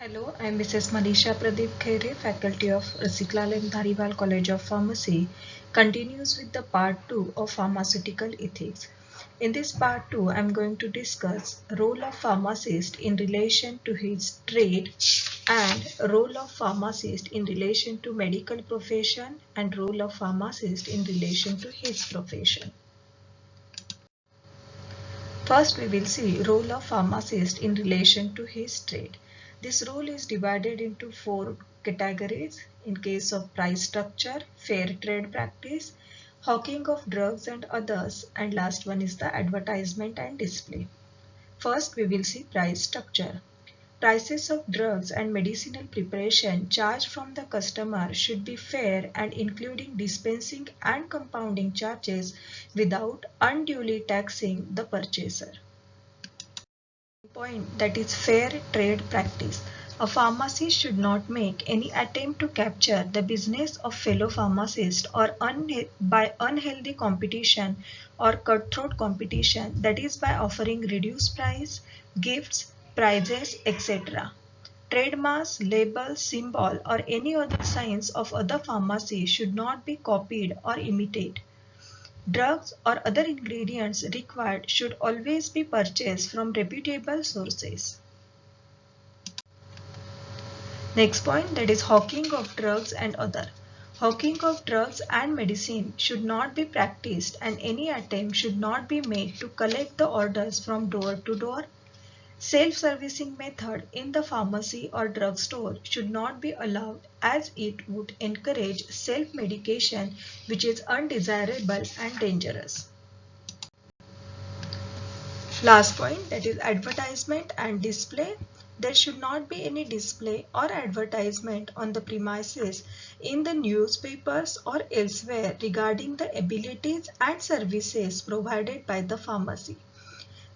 Hello, I am Mrs. Manisha Pradeep Khere, Faculty of Rasiklal and Dhariwal College of Pharmacy, continues with the part 2 of Pharmaceutical Ethics. In this part 2, I am going to discuss role of pharmacist in relation to his trade and role of pharmacist in relation to medical profession and role of pharmacist in relation to his profession. First, we will see role of pharmacist in relation to his trade. This role is divided into four categories in case of price structure, fair trade practice, hawking of drugs and others, and last one is the advertisement and display. First, we will see price structure. Prices of drugs and medicinal preparation charged from the customer should be fair and including dispensing and compounding charges without unduly taxing the purchaser. Point that is fair trade practice. A pharmacist should not make any attempt to capture the business of fellow pharmacists or by unhealthy competition or cutthroat competition, that is by offering reduced price, gifts, prizes, etc. Trademarks, labels, symbol or any other signs of other pharmacies should not be copied or imitated. Drugs or other ingredients required should always be purchased from reputable sources. Next point, that is hawking of drugs and other. Hawking of drugs and medicine should not be practiced and any attempt should not be made to collect the orders from door to door. Self-servicing method in the pharmacy or drugstore should not be allowed as it would encourage self-medication, which is undesirable and dangerous. Last point, that is advertisement and display. There should not be any display or advertisement on the premises in the newspapers or elsewhere regarding the abilities and services provided by the pharmacy.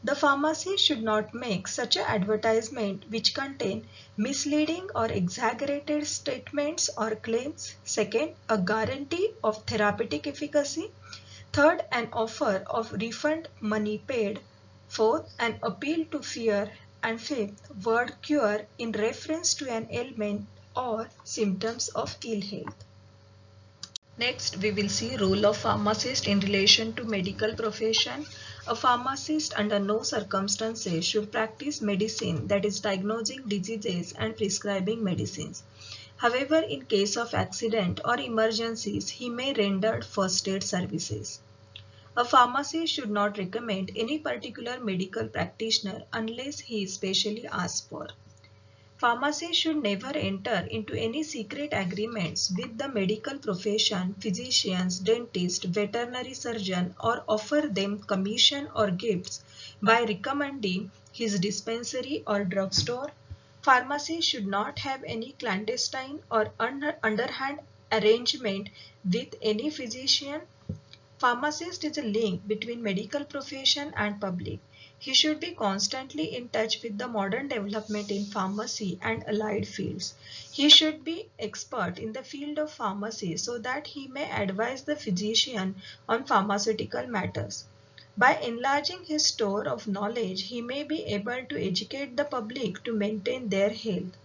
The pharmacy should not make such an advertisement which contain misleading or exaggerated statements or claims. Second, a guarantee of therapeutic efficacy. Third, an offer of refund money paid. Fourth, an appeal to fear. And fifth, word cure in reference to an ailment or symptoms of ill health. Next, we will see role of pharmacist in relation to medical profession. A pharmacist under no circumstances should practice medicine, that is diagnosing diseases and prescribing medicines. However, in case of accident or emergencies, he may render first aid services. A pharmacist should not recommend any particular medical practitioner unless he is specially asked for. Pharmacists should never enter into any secret agreements with the medical profession, physicians, dentists, veterinary surgeon, or offer them commission or gifts by recommending his dispensary or drugstore. Pharmacists should not have any clandestine or underhand arrangement with any physician. Pharmacist is a link between medical profession and public. He should be constantly in touch with the modern development in pharmacy and allied fields. He should be expert in the field of pharmacy so that he may advise the physician on pharmaceutical matters. By enlarging his store of knowledge, he may be able to educate the public to maintain their health.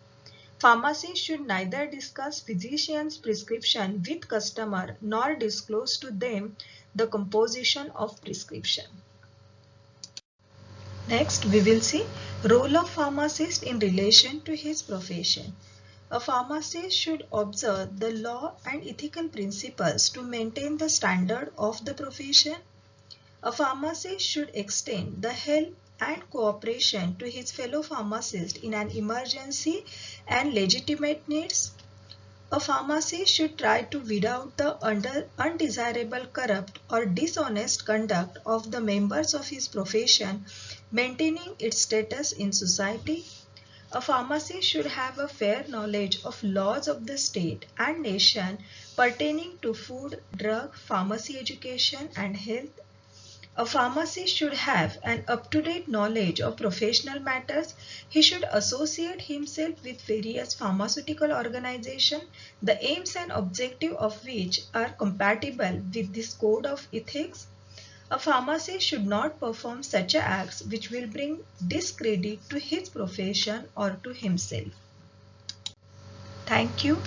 Pharmacists should neither discuss physician's prescription with customer nor disclose to them the composition of prescription. Next, we will see role of pharmacist in relation to his profession. A pharmacist should observe the law and ethical principles to maintain the standard of the profession. A pharmacist should extend the help and cooperation to his fellow pharmacist in an emergency and legitimate needs. A pharmacist should try to weed out the undesirable, corrupt or dishonest conduct of the members of his profession, maintaining its status in society. A pharmacist should have a fair knowledge of laws of the state and nation pertaining to food, drug, pharmacy education and health. A pharmacist should have an up-to-date knowledge of professional matters. He should associate himself with various pharmaceutical organizations, the aims and objectives of which are compatible with this code of ethics. A pharmacist should not perform such acts which will bring discredit to his profession or to himself. Thank you.